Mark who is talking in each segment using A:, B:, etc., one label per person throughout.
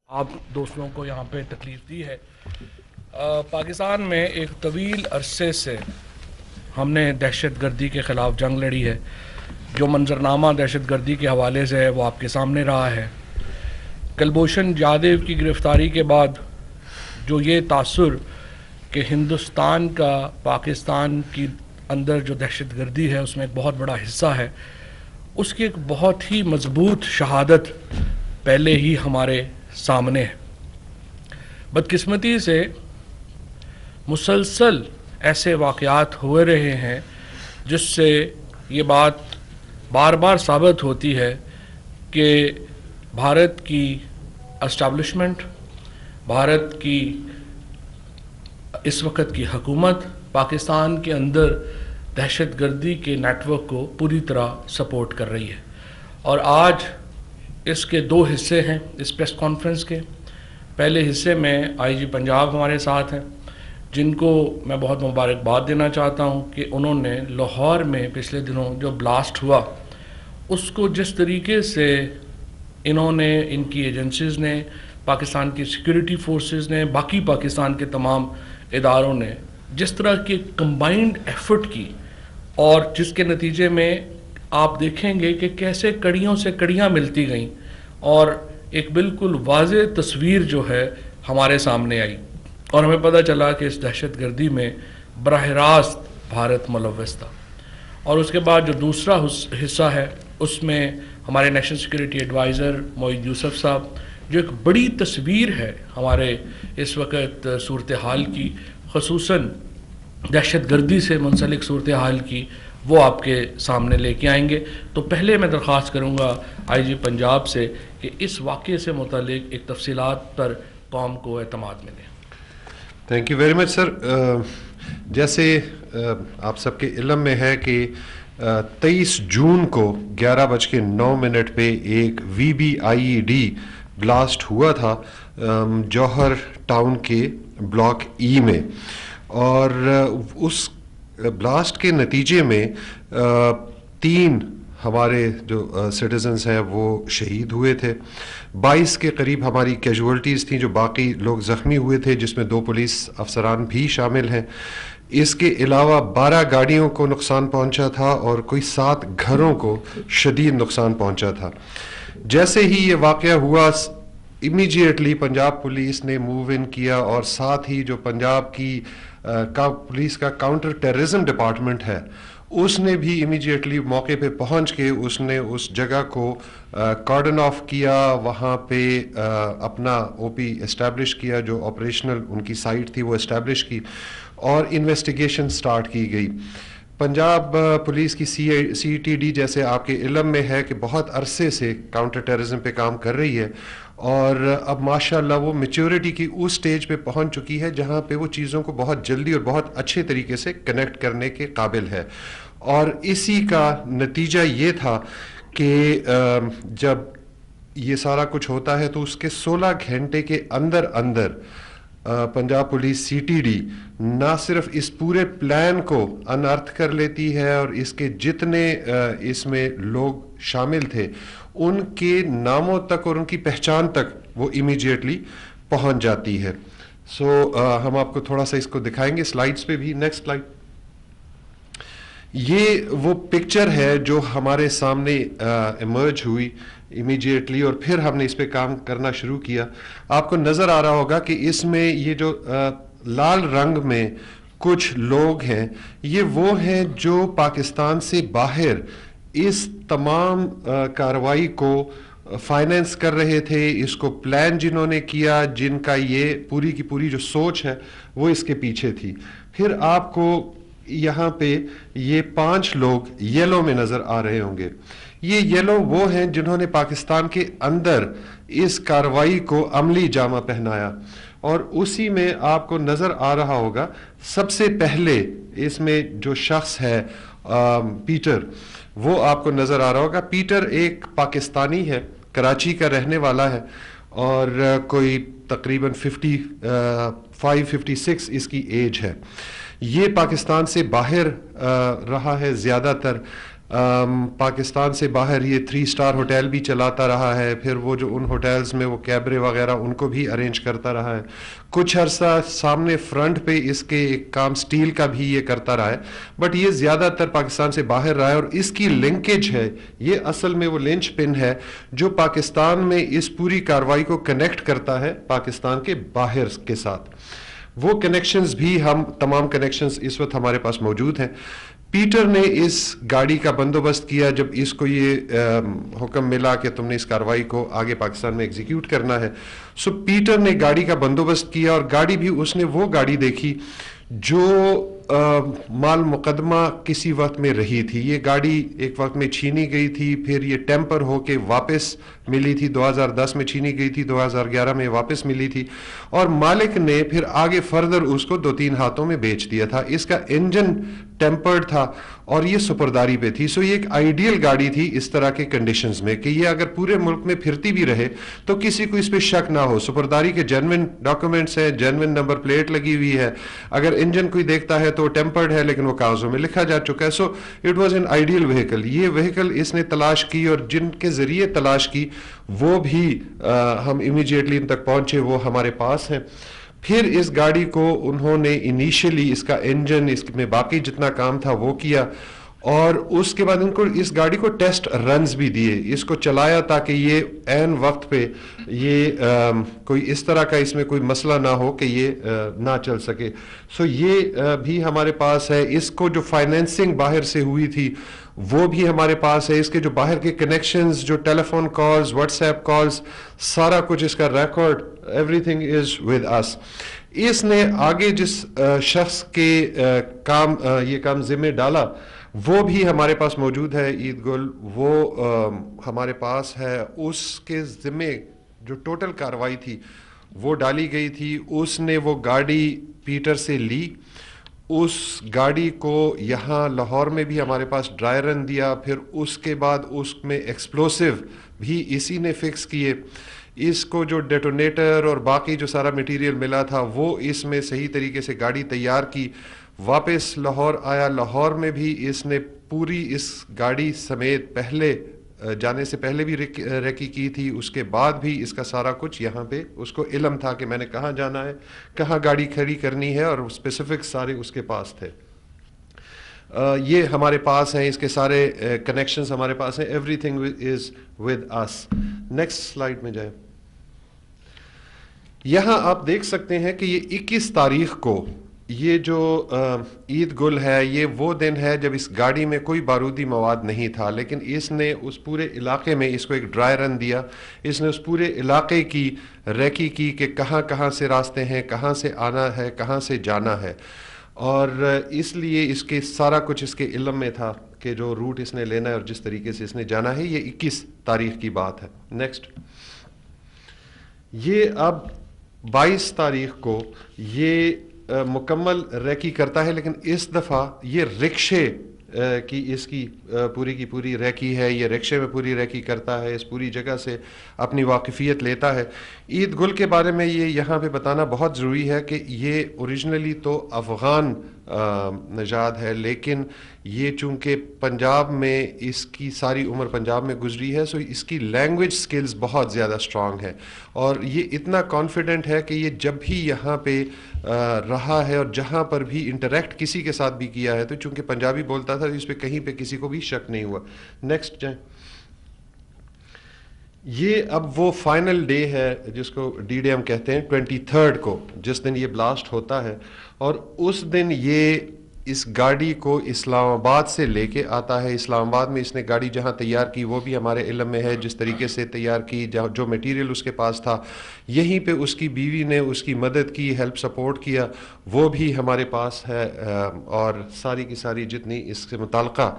A: آپ دوستوں کو یہاں پہ تکلیف دی ہے۔ پاکستان میں ایک طویل عرصے سے ہم نے دہشت گردی کے خلاف جنگ لڑی ہے۔ جو منظرنامہ دہشت گردی کے حوالے سے ہے وہ آپ کے سامنے رہا ہے۔ کلبھوشن جادیو کی گرفتاری کے بعد جو یہ تاثر کہ ہندوستان کا پاکستان کی اندر جو دہشت گردی ہے اس میں ایک بہت بڑا حصہ ہے، اس کی ایک بہت ہی مضبوط شہادت پہلے ہی ہمارے سامنے ہے۔ بدقسمتی سے مسلسل ایسے واقعات ہوئے رہے ہیں جس سے یہ بات بار بار ثابت ہوتی ہے کہ بھارت کی اسٹیبلشمنٹ، بھارت کی اس وقت کی حکومت پاکستان کے اندر دہشت گردی کے نیٹ ورک کو پوری طرح سپورٹ کر رہی ہے۔ اور آج اس کے دو حصے ہیں اس پریس کانفرنس کے۔ پہلے حصے میں آئی جی پنجاب ہمارے ساتھ ہیں، جن کو میں بہت مبارکباد دینا چاہتا ہوں کہ انہوں نے لاہور میں پچھلے دنوں جو بلاسٹ ہوا اس کو جس طریقے سے انہوں نے، ان کی ایجنسیز نے، پاکستان کی سیکورٹی فورسز نے، باقی پاکستان کے تمام اداروں نے جس طرح کی کمبائنڈ ایفرٹ کی، اور جس کے نتیجے میں آپ دیکھیں گے کہ کیسے کڑیوں سے کڑیاں ملتی گئیں اور ایک بالکل واضح تصویر جو ہے ہمارے سامنے آئی، اور ہمیں پتہ چلا کہ اس دہشت گردی میں براہ راست بھارت ملوث تھا۔ اور اس کے بعد جو دوسرا حصہ ہے اس میں ہمارے نیشنل سیکورٹی ایڈوائزر معید یوسف صاحب، جو ایک بڑی تصویر ہے ہمارے اس وقت صورتحال کی، خصوصاً دہشت گردی سے منسلک صورتحال کی، وہ آپ کے سامنے لے کے آئیں گے۔ تو پہلے میں درخواست کروں گا آئی جی پنجاب سے کہ اس واقعے سے متعلق ایک تفصیلات پر قوم کو اعتماد ملے۔
B: تھینک یو ویری مچ سر۔ جیسے آپ سب کے علم میں ہے کہ 23 جون کو 11:09 پہ ایک VBIED بلاسٹ ہوا تھا جوہر ٹاؤن کے بلاک ای میں، اور اس بلاسٹ کے نتیجے میں 3 ہمارے جو سٹیزنز ہیں وہ شہید ہوئے تھے، 22 کے قریب ہماری کیجولٹیز تھیں، جو باقی لوگ زخمی ہوئے تھے، جس میں 2 پولیس افسران بھی شامل ہیں۔ اس کے علاوہ 12 گاڑیوں کو نقصان پہنچا تھا اور کوئی 7 گھروں کو شدید نقصان پہنچا تھا۔ جیسے ہی یہ واقعہ ہوا امیجیٹلی پنجاب پولیس نے موو ان کیا، اور ساتھ ہی جو پنجاب کی پولیس کا کاؤنٹر ٹیررزم ڈپارٹمنٹ ہے اس نے بھی امیجیٹلی موقع پہ پہنچ کے اس نے اس جگہ کو کارڈن آف کیا، وہاں پہ اپنا او پی اسٹیبلش کیا، جو آپریشنل ان کی سائٹ تھی وہ اسٹیبلش کی، اور انویسٹیگیشن سٹارٹ کی گئی۔ پنجاب پولیس کی CTD جیسے آپ کے علم میں ہے کہ بہت عرصے سے کاؤنٹر ٹیررزم پہ کام کر رہی ہے، اور اب ماشاءاللہ وہ میچورٹی کی اس سٹیج پہ پہنچ چکی ہے جہاں پہ وہ چیزوں کو بہت جلدی اور بہت اچھے طریقے سے کنیکٹ کرنے کے قابل ہے۔ اور اسی کا نتیجہ یہ تھا کہ جب یہ سارا کچھ ہوتا ہے تو اس کے 16 گھنٹے کے اندر اندر پنجاب پولیس CTD نہ صرف اس پورے پلان کو انارتھ کر لیتی ہے، اور اس کے جتنے اس میں لوگ شامل تھے ان کے ناموں تک اور ان کی پہچان تک وہ امیجیٹلی پہنچ جاتی ہے۔ ہم آپ کو تھوڑا سا اس کو دکھائیں گے سلائیڈز پہ بھی۔ Next slide. یہ وہ پکچر ہے جو ہمارے سامنے ایمرج ہوئی امیجیٹلی، اور پھر ہم نے اس پہ کام کرنا شروع کیا۔ آپ کو نظر آ رہا ہوگا کہ اس میں یہ جو لال رنگ میں کچھ لوگ ہیں، یہ وہ ہیں جو پاکستان سے باہر اس تمام کارروائی کو فائنینس کر رہے تھے، اس کو پلان جنہوں نے کیا، جن کا یہ پوری کی پوری جو سوچ ہے وہ اس کے پیچھے تھی۔ پھر آپ کو یہاں پہ یہ 5 لوگ یلو میں نظر آ رہے ہوں گے۔ یہ یلو وہ ہیں جنہوں نے پاکستان کے اندر اس کارروائی کو عملی جامہ پہنایا، اور اسی میں آپ کو نظر آ رہا ہوگا سب سے پہلے اس میں جو شخص ہے پیٹر، وہ آپ کو نظر آ رہا ہوگا۔ پیٹر ایک پاکستانی ہے، کراچی کا رہنے والا ہے، اور کوئی تقریباً 55-56 اس کی ایج ہے۔ یہ پاکستان سے باہر رہا ہے زیادہ تر، پاکستان سے باہر یہ 3 اسٹار ہوٹل بھی چلاتا رہا ہے، پھر وہ جو ان ہوٹلز میں وہ کیبرے وغیرہ ان کو بھی ارینج کرتا رہا ہے. کچھ عرصہ سامنے فرنٹ پہ اس کے ایک کام سٹیل کا بھی یہ کرتا رہا ہے، بٹ یہ زیادہ تر پاکستان سے باہر رہا ہے. اور اس کی لنکیج ہے، یہ اصل میں وہ لنچ پن ہے جو پاکستان میں اس پوری کارروائی کو کنیکٹ کرتا ہے پاکستان کے باہر کے ساتھ. وہ کنیکشنز بھی ہم تمام کنیکشنز اس وقت ہمارے پاس موجود ہیں. پیٹر نے اس گاڑی کا بندوبست کیا جب اس کو یہ حکم ملا کہ تم نے اس کارروائی کو آگے پاکستان میں ایگزیکیوٹ کرنا ہے. سو پیٹر نے گاڑی کا بندوبست کیا، اور گاڑی بھی اس نے وہ گاڑی دیکھی جو مال مقدمہ کسی وقت میں رہی تھی. یہ گاڑی ایک وقت میں چھینی گئی تھی، پھر یہ ٹیمپر ہو کے واپس ملی تھی، 2010 میں چھینی گئی تھی، 2011 میں واپس ملی تھی، اور مالک نے پھر آگے فردر اس کو 2-3 ہاتھوں میں بیچ دیا تھا. اس کا انجن ٹیمپرڈ تھا اور یہ سپرداری پہ تھی. سو یہ ایک آئیڈیل گاڑی تھی اس طرح کے کنڈیشنز میں کہ یہ اگر پورے ملک میں پھرتی بھی رہے تو کسی کو اس پہ شک نہ ہو. سپرداری کے جینوین ڈاکومنٹس ہیں، جینوین نمبر پلیٹ لگی ہوئی ہے، اگر انجن کوئی دیکھتا ہے تو وہ ٹیمپرڈ ہے لیکن وہ کاغذوں میں لکھا جا چکا ہے. So it was an ideal vehicle. یہ وہیکل اس نے تلاش کی، اور جن کے ذریعے تلاش کی وہ بھی ہم امیجیٹلی ان تک پہنچے، وہ ہمارے پاس ہیں. پھر اس گاڑی کو انہوں نے انیشلی اس کا انجن، اس میں باقی جتنا کام تھا وہ کیا، اور اس کے بعد ان کو اس گاڑی کو ٹیسٹ رنز بھی دیے، اس کو چلایا تاکہ یہ عین وقت پہ یہ کوئی اس طرح کا اس میں کوئی مسئلہ نہ ہو کہ یہ نہ چل سکے. سو یہ بھی ہمارے پاس ہے. اس کو جو فائنینسنگ باہر سے ہوئی تھی وہ بھی ہمارے پاس ہے. اس کے جو باہر کے کنیکشنز، جو telephone calls, WhatsApp calls, سارا کچھ اس کا ریکارڈ، ایوری تھنگ از ود اس. اس نے آگے جس شخص کے یہ کام ذمہ ڈالا وہ بھی ہمارے پاس موجود ہے. عید گل وہ ہمارے پاس ہے. اس کے ذمہ جو ٹوٹل کارروائی تھی وہ ڈالی گئی تھی. اس نے وہ گاڑی پیٹر سے لی، اس گاڑی کو یہاں لاہور میں بھی ہمارے پاس ڈرائی رن دیا، پھر اس کے بعد اس میں ایکسپلوسیو بھی اسی نے فکس کیے. اس کو جو ڈیٹونیٹر اور باقی جو سارا میٹیریل ملا تھا وہ اس میں صحیح طریقے سے گاڑی تیار کی. واپس لاہور آیا. لاہور میں بھی اس نے پوری اس گاڑی سمیت پہلے جانے سے پہلے بھی ریکی کی تھی، اس کے بعد بھی اس کا سارا کچھ یہاں پہ اس کو علم تھا کہ میں نے کہاں جانا ہے، کہاں گاڑی کھڑی کرنی ہے، اور اسپیسیفک سارے اس کے پاس تھے. یہ ہمارے پاس ہیں، اس کے سارے کنیکشنز ہمارے پاس ہیں. Every thing is with us. Next slide میں جائیں. یہاں آپ دیکھ سکتے ہیں کہ یہ 21 تاریخ کو یہ جو عید گل ہے یہ وہ دن ہے جب اس گاڑی میں کوئی بارودی مواد نہیں تھا، لیکن اس نے اس پورے علاقے میں اس کو ایک ڈرائی رن دیا. اس نے اس پورے علاقے کی ریکی کی کہ کہاں کہاں سے راستے ہیں، کہاں سے آنا ہے، کہاں سے جانا ہے، اور اس لیے اس کے سارا کچھ اس کے علم میں تھا کہ جو روٹ اس نے لینا ہے اور جس طریقے سے اس نے جانا ہے. یہ 21 تاریخ کی بات ہے. نیکسٹ. یہ اب 22 تاریخ کو یہ مکمل ریکی کرتا ہے، لیکن اس دفعہ یہ رکشے کی اس کی پوری ریکی ہے. یہ رکشے میں پوری ریکی کرتا ہے، اس پوری جگہ سے اپنی واقفیت لیتا ہے. عید گل کے بارے میں یہ یہاں پہ بتانا بہت ضروری ہے کہ یہ اوریجنلی تو افغان نژاد ہے، لیکن یہ چونکہ پنجاب میں اس کی ساری عمر پنجاب میں گزری ہے، سو اس کی لینگویج سکلز بہت زیادہ اسٹرانگ ہے، اور یہ اتنا کانفیڈنٹ ہے کہ یہ جب بھی یہاں پہ رہا ہے اور جہاں پر بھی انٹریکٹ کسی کے ساتھ بھی کیا ہے تو چونکہ پنجابی بولتا تھا اس پہ کہیں پہ کسی کو بھی شک نہیں ہوا. نیکسٹ جائیں. یہ اب وہ فائنل ڈے ہے جس کو ڈی ڈے ہم کہتے ہیں، 23 کو جس دن یہ بلاسٹ ہوتا ہے، اور اس دن یہ اس گاڑی کو اسلام آباد سے لے کے آتا ہے. اسلام آباد میں اس نے گاڑی جہاں تیار کی وہ بھی ہمارے علم میں ہے، جس طریقے سے تیار کی، جو میٹیریل اس کے پاس تھا یہیں پہ اس کی بیوی نے اس کی مدد کی، ہیلپ سپورٹ کیا، وہ بھی ہمارے پاس ہے، اور ساری کی ساری جتنی اس سے متعلقہ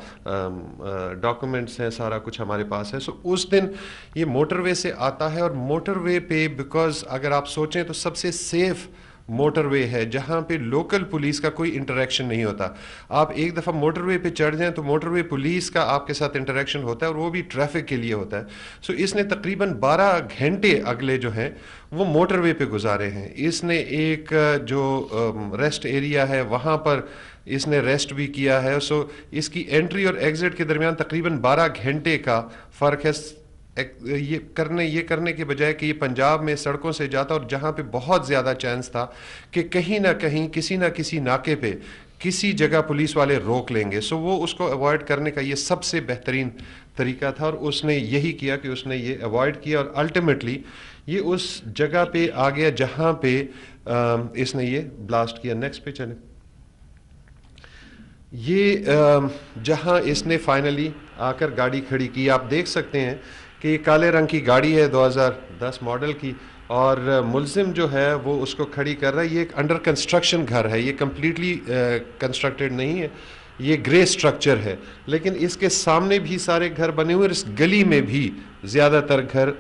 B: ڈاکومنٹس ہیں سارا کچھ ہمارے پاس ہے. سو اس دن یہ موٹر وے سے آتا ہے، اور موٹر وے پہ بیکاز اگر آپ سوچیں تو سب سے سیف موٹر وے ہے جہاں پہ لوکل پولیس کا کوئی انٹریکشن نہیں ہوتا. آپ ایک دفعہ موٹر وے پہ چڑھ جائیں تو موٹر وے پولیس کا آپ کے ساتھ انٹریکشن ہوتا ہے اور وہ بھی ٹریفک کے لیے ہوتا ہے. سو اس نے تقریباً 12 گھنٹے اگلے جو ہیں وہ موٹر وے پہ گزارے ہیں. اس نے ایک جو ریسٹ ایریا ہے وہاں پر اس نے ریسٹ بھی کیا ہے. سو اس کی انٹری اور ایگزٹ کے درمیان تقریباً 12 گھنٹے کا فرق ہے. یہ کرنے کے بجائے کہ یہ پنجاب میں سڑکوں سے جاتا اور جہاں پہ بہت زیادہ چانس تھا کہ کہیں نہ کہیں کسی نہ کسی ناکے پہ کسی جگہ پولیس والے روک لیں گے, سو وہ اس کو اوائڈ کرنے کا یہ سب سے بہترین طریقہ تھا اور اس نے یہی کیا کہ اس نے یہ اوائڈ کیا اور الٹیمیٹلی یہ اس جگہ پہ آ گیا جہاں پہ اس نے یہ بلاسٹ کیا. نیکسٹ پہ چلیں. یہ جہاں اس نے فائنلی آ کر گاڑی کھڑی کی, آپ دیکھ سکتے ہیں کہ یہ کالے رنگ کی گاڑی ہے 2010 ماڈل کی, اور ملزم جو ہے وہ اس کو کھڑی کر رہا ہے. یہ ایک انڈر کنسٹرکشن گھر ہے, یہ کمپلیٹلی کنسٹرکٹڈ نہیں ہے, یہ گرے سٹرکچر ہے, لیکن اس کے سامنے بھی سارے گھر بنے ہوئے اور اس گلی میں بھی زیادہ تر گھر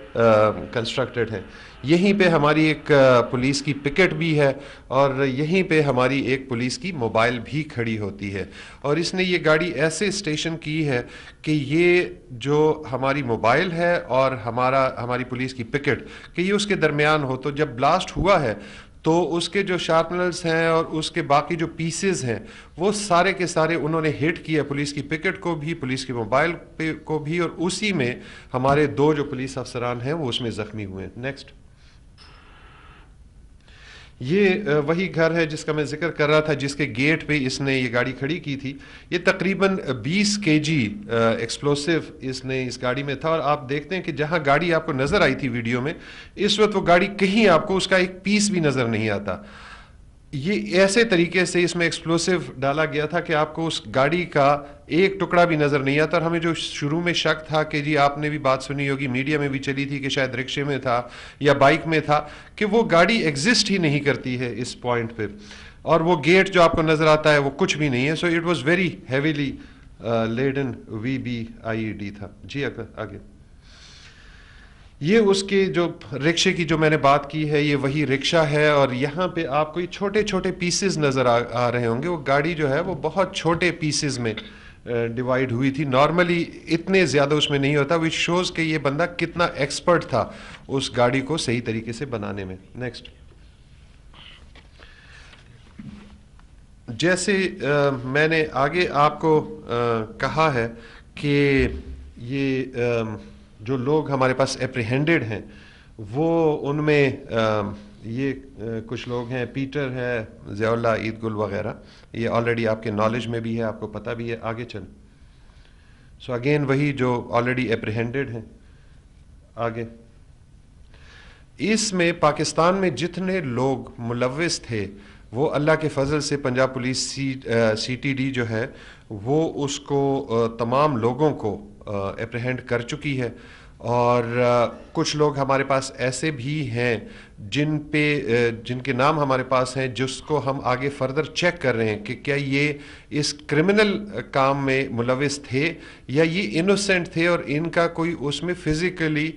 B: کنسٹرکٹڈ ہیں. یہیں پہ ہماری ایک پولیس کی پکٹ بھی ہے اور یہیں پہ ہماری ایک پولیس کی موبائل بھی کھڑی ہوتی ہے. اور اس نے یہ گاڑی ایسے اسٹیشن کی ہے کہ یہ جو ہماری موبائل ہے اور ہماری پولیس کی پکٹ کہ یہ اس کے درمیان ہو. تو جب بلاسٹ ہوا ہے تو اس کے جو شارپنرز ہیں اور اس کے باقی جو پیسز ہیں وہ سارے کے سارے انہوں نے ہٹ کیا, پولیس کی پکٹ کو بھی, پولیس کی موبائل کو بھی, اور اسی میں ہمارے 2 جو پولیس افسران ہیں وہ اس میں زخمی ہوئے ہیں. نیکسٹ. یہ وہی گھر ہے جس کا میں ذکر کر رہا تھا جس کے گیٹ پہ اس نے یہ گاڑی کھڑی کی تھی. یہ تقریباً 20 kg ایکسپلوسیو اس نے اس گاڑی میں تھا, اور آپ دیکھتے ہیں کہ جہاں گاڑی آپ کو نظر آئی تھی ویڈیو میں اس وقت وہ گاڑی کہیں آپ کو اس کا ایک پیس بھی نظر نہیں آتا. یہ ایسے طریقے سے اس میں ایکسپلوسیو ڈالا گیا تھا کہ آپ کو اس گاڑی کا ایک ٹکڑا بھی نظر نہیں آتا. اور ہمیں جو شروع میں شک تھا کہ جی آپ نے بھی بات سنی ہوگی, میڈیا میں بھی چلی تھی کہ شاید رکشے میں تھا یا بائک میں تھا, کہ وہ گاڑی ایگزسٹ ہی نہیں کرتی ہے اس پوائنٹ پہ, اور وہ گیٹ جو آپ کو نظر آتا ہے وہ کچھ بھی نہیں ہے. So it was very heavily laden VBIED تھا. جی آگے. یہ اس کے جو رکشے کی جو میں نے بات کی ہے یہ وہی رکشہ ہے, اور یہاں پہ آپ کو یہ چھوٹے چھوٹے پیسز نظر آ رہے ہوں گے. وہ گاڑی جو ہے وہ بہت چھوٹے پیسز میں ڈیوائیڈ ہوئی تھی. نارملی اتنے زیادہ اس میں نہیں ہوتا, وچ شوز کہ یہ بندہ کتنا ایکسپرٹ تھا اس گاڑی کو صحیح طریقے سے بنانے میں. نیکسٹ. جیسے میں نے آگے آپ کو کہا ہے کہ یہ جو لوگ ہمارے پاس اپریہینڈڈ ہیں وہ ان میں یہ کچھ لوگ ہیں, پیٹر ہے, ضیاء اللہ, عید گل وغیرہ, یہ آلریڈی آپ کے نالج میں بھی ہے, آپ کو پتہ بھی ہے. آگے چلیں. سو اگین وہی جو آلریڈی اپریہینڈڈ ہیں. آگے. اس میں پاکستان میں جتنے لوگ ملوث تھے وہ اللہ کے فضل سے پنجاب پولیس CTD جو ہے وہ اس کو تمام لوگوں کو اپریہینڈ کر چکی ہے. اور کچھ لوگ ہمارے پاس ایسے بھی ہیں جن کے نام ہمارے پاس ہیں, جس کو ہم آگے فردر چیک کر رہے ہیں کہ کیا یہ اس کرمنل کام میں ملوث تھے یا یہ انوسینٹ تھے اور ان کا کوئی اس میں فزیکلی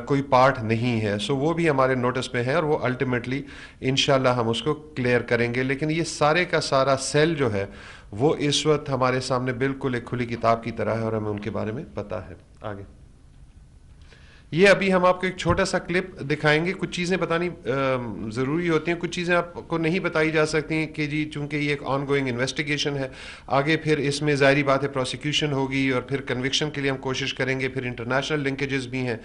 B: کوئی پارٹ نہیں ہے. سو وہ بھی ہمارے نوٹس پہ ہیں اور وہ الٹیمیٹلی انشاءاللہ ہم اس کو کلیئر کریں گے. لیکن یہ سارے کا سارا سیل جو ہے وہ اس وقت ہمارے سامنے بالکل ایک کھلی کتاب کی طرح ہے اور ہمیں ان کے بارے میں پتہ ہے. آگے. یہ ابھی ہم آپ کو ایک چھوٹا سا کلپ دکھائیں گے. کچھ چیزیں بتانی ضروری ہوتی ہیں, کچھ چیزیں آپ کو نہیں بتائی جا سکتی ہیں کہ جی چونکہ یہ ایک آن گوئنگ انویسٹیگیشن ہے. آگے پھر اس میں ظاہری بات ہے پروسیکیوشن ہوگی اور پھر کنوکشن کے لیے ہم کوشش کریں گے, پھر انٹرنیشنل لنکیجز بھی ہیں.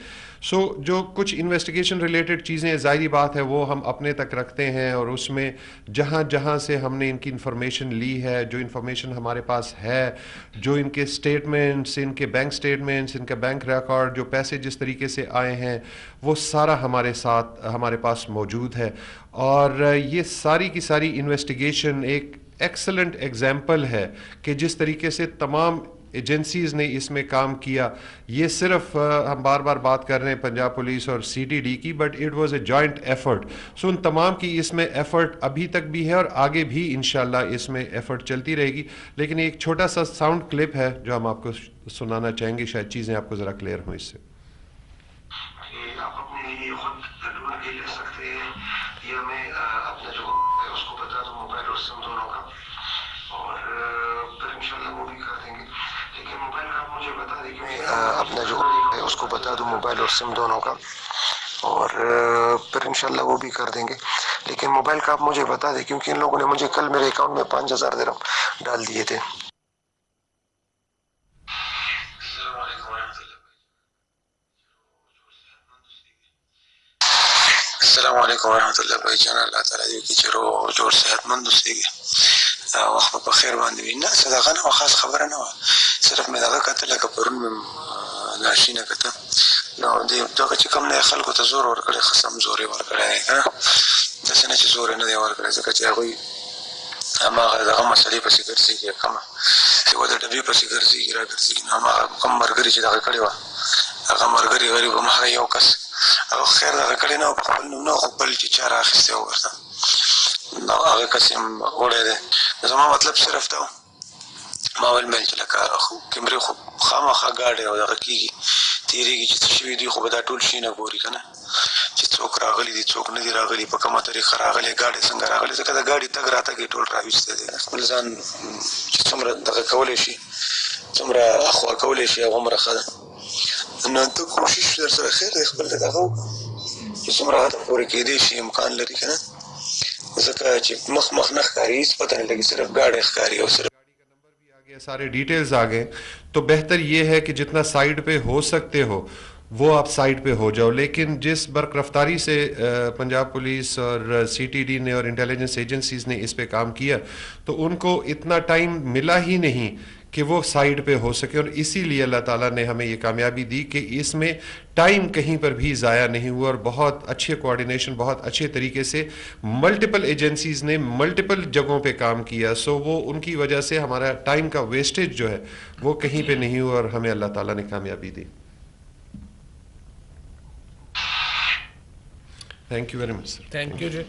B: سو جو کچھ انویسٹیگیشن ریلیٹڈ چیزیں ظاہری بات ہے وہ ہم اپنے تک رکھتے ہیں, اور اس میں جہاں جہاں سے ہم نے ان کی انفارمیشن لی ہے, جو انفارمیشن ہمارے پاس ہے, جو ان کے اسٹیٹمنٹس, ان کے بینک اسٹیٹمنٹس, ان کا بینک ریکارڈ, جو پیسے جس طریقے سے آئے ہیں وہ سارا ہمارے پاس موجود ہے. اور یہ ساری کی ساری انویسٹیگیشن ایک ایکسلنٹ ایگزامپل ہے کہ جس طریقے سے تمام ایجنسیز نے اس میں کام کیا. یہ صرف ہم بار بار بات کر رہے ہیں پنجاب پولیس اور CTD کی, but it was a joint effort. So ان تمام کی اس میں ایفرٹ ابھی تک بھی ہے اور آگے بھی انشاءاللہ اس میں ایفرٹ چلتی رہے گی. لیکن ایک چھوٹا سا ساؤنڈ کلپ ہے جو ہم آپ کو سنانا چاہیں گے, شاید چیزیں آپ کو ذرا کلیئر ہوں اس سے.
C: آپ اپنے لیے خود ڈھونڈ کے لے سکتے ہیں
B: یہ ہمیں اپنا جو ہے اس کو بتا دو موبائل اور سم دونوں کا، اور پھر انشاءاللہ وہ بھی کر دیں گے. لیکن موبائل کا آپ مجھے بتا دیں کہ اپنا جو ہے اس کو بتا دو موبائل اور سم دونوں کا، اور پھر انشاءاللہ وہ بھی کر دیں گے. لیکن موبائل کا آپ مجھے بتا دیں کیونکہ ان لوگوں نے مجھے کل میرے اکاؤنٹ میں 5000 درہم ڈال دیے تھے. السلام علیکم ورحمۃ اللہ بھائی جان. اللہ تعالیٰ دې وکړي چې روغ جوړ صحت مند اوسېږي، وخت په خیر باندې وي. نه صدقه نه وه، خاص خبره نه وه، صرف مې دغه کته لکه پرون مې ناشینه کته، نو دغه چې کوم نه خلکو ته زور ورکړی، خصم زور یې ورکړی دی که نه، داسې نه چې زور یې نه دی ورکړی، ځکه چې هغوی هماغه دغه مسلې پسې ګرځېږي، کومه چې و د ډبې پسې ګرځېږي را ګرځېږي، نو هماغه کوم ملګري چې دغه کړې وه، هغه ملګري غریب هماغه یو کس هغه خیر دغه کړی نه و، په خپل نوم نه، خو بل چې چا رااخیستی و ورته، نو هغه کس یې وړی دی. زما مطلب صرف دا و، ما ویل چې لکه کیمرې خو خامخا ګاډی او دغه کېږي تېرېږي چې څه شوي دي، خو به دا ټول شي نه ګوري که نه، چې څوک راغلي دي څوک نه دي راغلي، په کومه طریقه راغلی، ګاډی څنګه راغلی، ځکه د ګاډي تګ راتګ یې ټول راویستی دی. خپل ځان چې څومره دغه کولی شي، څومره اخوا کولی شي، هغومره ښه ده. نو ته کوشش در سره خیر دی، خپل د دغه وکړه چې څومره حد پورې کېدی شي، امکان لري که نه، ځکه چې مخ نه ښکاري، هېڅ پته نه لګي، صرف گاڑی ښکاري او صرف سارے ڈیٹیلز آ گئے. تو بہتر یہ ہے کہ جتنا سائٹ پہ ہو سکتے ہو وہ آپ سائٹ پہ ہو جاؤ. لیکن جس برق رفتاری سے پنجاب پولیس اور سی ٹی ڈی نے اور انٹیلیجنس ایجنسیز نے اس پہ کام کیا، تو ان کو اتنا ٹائم ملا ہی نہیں کہ وہ سائٹ پہ ہو سکے، اور اسی لیے اللہ تعالیٰ نے ہمیں یہ کامیابی دی کہ اس میں ٹائم کہیں پر بھی ضائع نہیں ہوا، اور بہت اچھے کوارڈینیشن، بہت اچھے طریقے سے ملٹیپل ایجنسیز نے ملٹیپل جگہوں پہ کام کیا. سو وہ ان کی وجہ سے ہمارا ٹائم کا ویسٹیج جو ہے وہ کہیں پہ نہیں ہوا، اور ہمیں اللہ تعالیٰ نے کامیابی دی. Thank you very much sir.
A: Thank you ji.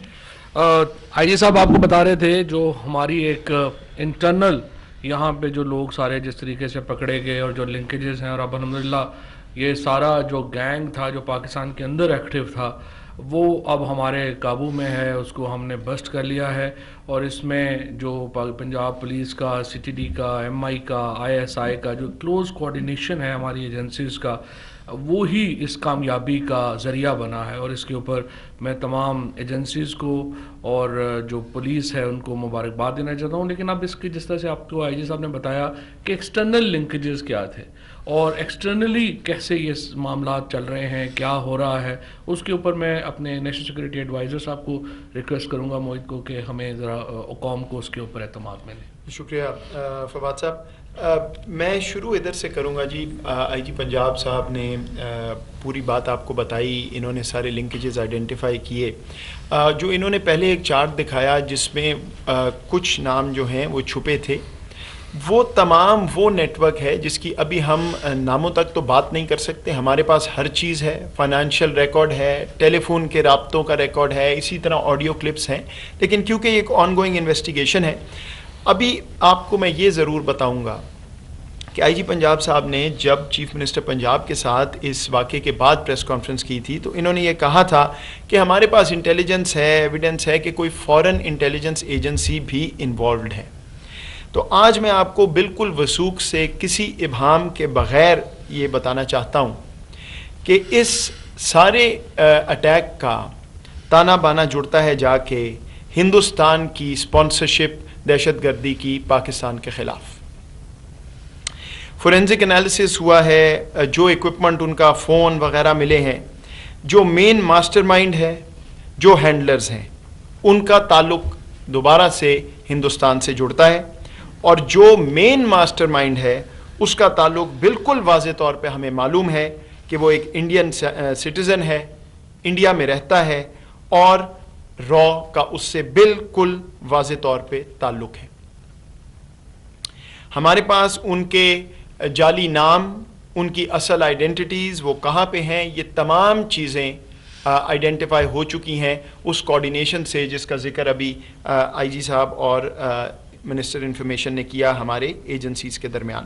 A: I G صاحب آپ کو بتا رہے تھے جو ہماری ایک انٹرنل یہاں پہ جو لوگ سارے جس طریقے سے پکڑے گئے اور جو لنکیجز ہیں، اور اب الحمدللہ یہ سارا جو گینگ تھا جو پاکستان کے اندر ایکٹیو تھا وہ اب ہمارے قابو میں ہے، اس کو ہم نے بسٹ کر لیا ہے. اور اس میں جو پنجاب پولیس کا، سی ٹی ڈی کا، ایم آئی کا، آئی ایس آئی کا جو کلوز کوارڈینیشن ہے ہماری ایجنسیز کا، وہی اس کامیابی کا ذریعہ بنا ہے. اور اس کے اوپر میں تمام ایجنسیز کو اور جو پولیس ہے ان کو مبارکباد دینا چاہتا ہوں. لیکن اب اس کی جس طرح سے آپ کو آئی جی صاحب نے بتایا کہ ایکسٹرنل لنکیجز کیا تھے اور ایکسٹرنلی کیسے یہ معاملات چل رہے ہیں، کیا ہو رہا ہے، اس کے اوپر میں اپنے نیشنل سیکورٹی ایڈوائزر صاحب کو ریکویسٹ کروں گا، موہد کو، کہ ہمیں ذرا قوم کو اس کے اوپر اعتماد ملے.
C: شکریہ فواد صاحب. میں شروع ادھر سے کروں گا. جی آئی جی پنجاب صاحب نے پوری بات آپ کو بتائی، انہوں نے سارے لنکیجز آئیڈینٹیفائی کیے. جو انہوں نے پہلے ایک چارٹ دکھایا جس میں کچھ نام جو ہیں وہ چھپے تھے، وہ تمام وہ نیٹ ورک ہے جس کی ابھی ہم ناموں تک تو بات نہیں کر سکتے. ہمارے پاس ہر چیز ہے، فائنانشیل ریکارڈ ہے، ٹیلی فون کے رابطوں کا ریکارڈ ہے، اسی طرح آڈیو کلپس ہیں. لیکن کیونکہ یہ ایک آن گوئنگ انویسٹیگیشن ہے، ابھی آپ کو میں یہ ضرور بتاؤں گا کہ آئی جی پنجاب صاحب نے جب چیف منسٹر پنجاب کے ساتھ اس واقعے کے بعد پریس کانفرنس کی تھی تو انہوں نے یہ کہا تھا کہ ہمارے پاس انٹیلیجنس ہے، ایویڈنس ہے کہ کوئی فورن انٹیلیجنس ایجنسی بھی انوالوڈ ہے. تو آج میں آپ کو بالکل وثوق سے کسی ابہام کے بغیر یہ بتانا چاہتا ہوں کہ اس سارے اٹیک کا تانا بانا جڑتا ہے جا کے ہندوستان کی اسپانسرشپ دہشت گردی کی پاکستان کے خلاف. فورینزک انالیسس ہوا ہے، جو ایکوپمنٹ ان کا فون وغیرہ ملے ہیں، جو مین ماسٹر مائنڈ ہے، جو ہینڈلرز ہیں، ان کا تعلق دوبارہ سے ہندوستان سے جڑتا ہے، اور جو مین ماسٹر مائنڈ ہے اس کا تعلق بالکل واضح طور پہ ہمیں معلوم ہے کہ وہ ایک انڈین سٹیزن ہے، انڈیا میں رہتا ہے، اور را کا اس سے بالکل واضح طور پہ تعلق ہے. ہمارے پاس ان کے جعلی نام، ان کی اصل آئیڈینٹیٹیز، وہ کہاں پہ ہیں، یہ تمام چیزیں آئیڈینٹیفائی ہو چکی ہیں اس کوارڈینیشن سے جس کا ذکر ابھی آئی جی صاحب اور منسٹر انفارمیشن نے کیا ہمارے ایجنسیز کے درمیان.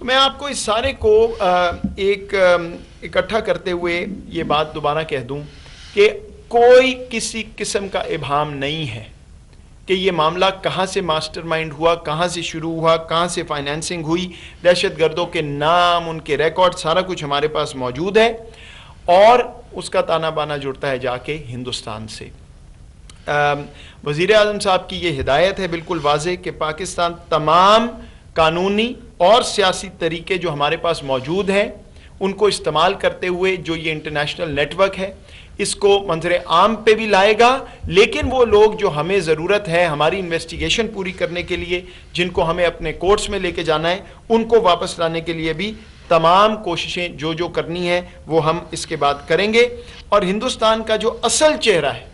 C: تو میں آپ کو اس سارے کو ایک اکٹھا کرتے ہوئے یہ بات دوبارہ کہہ دوں کہ کوئی کسی قسم کا ابہام نہیں ہے کہ یہ معاملہ کہاں سے ماسٹر مائنڈ ہوا، کہاں سے شروع ہوا، کہاں سے فائنینسنگ ہوئی. دہشت گردوں کے نام، ان کے ریکارڈ، سارا کچھ ہمارے پاس موجود ہے، اور اس کا تانا بانا جڑتا ہے جا کے ہندوستان سے. وزیر اعظم صاحب کی یہ ہدایت ہے بالکل واضح کہ پاکستان تمام قانونی اور سیاسی طریقے جو ہمارے پاس موجود ہیں ان کو استعمال کرتے ہوئے جو یہ انٹرنیشنل نیٹ ورک ہے اس کو منظر عام پہ بھی لائے گا، لیکن وہ لوگ جو ہمیں ضرورت ہے ہماری انویسٹیگیشن پوری کرنے کے لیے، جن کو ہمیں اپنے کورٹس میں لے کے جانا ہے، ان کو واپس لانے کے لیے بھی تمام کوششیں جو کرنی ہیں وہ ہم اس کے بعد کریں گے. اور ہندوستان کا جو اصل چہرہ ہے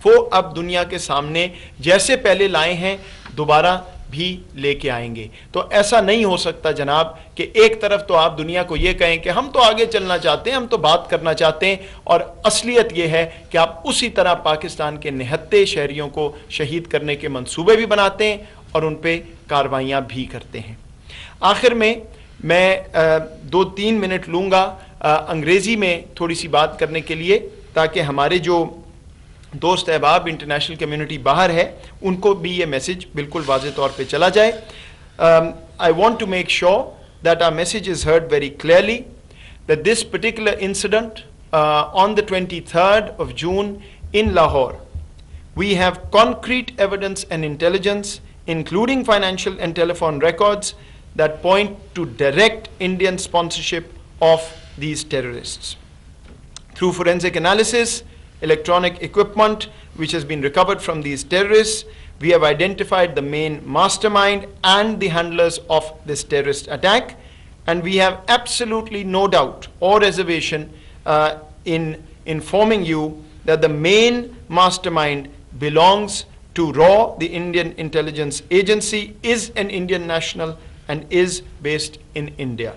C: وہ اب دنیا کے سامنے جیسے پہلے لائے ہیں دوبارہ بھی لے کے آئیں گے. تو ایسا نہیں ہو سکتا جناب کہ ایک طرف تو آپ دنیا کو یہ کہیں کہ ہم تو آگے چلنا چاہتے ہیں، ہم تو بات کرنا چاہتے ہیں، اور اصلیت یہ ہے کہ آپ اسی طرح پاکستان کے نہتے شہریوں کو شہید کرنے کے منصوبے بھی بناتے ہیں اور ان پہ کارروائیاں بھی کرتے ہیں. آخر میں 2-3 منٹ لوں گا انگریزی میں تھوڑی سی بات کرنے کے لیے، تاکہ ہمارے جو دوست احباب انٹرنیشنل کمیونٹی باہر ہے ان کو بھی یہ میسج بالکل واضح طور پہ چلا جائے. I want to make sure that our message is heard very clearly, that this particular incident on the 23rd of June in Lahore, we have concrete evidence and intelligence, including financial and telephone records, that point to direct Indian sponsorship of these terrorists. Through forensic analysis, electronic equipment which has been recovered from these terrorists, we have identified the main mastermind and the handlers of this terrorist attack, and we have absolutely no doubt or reservation in informing you that the main mastermind belongs to RAW, the Indian Intelligence Agency, is an Indian national and is based in India.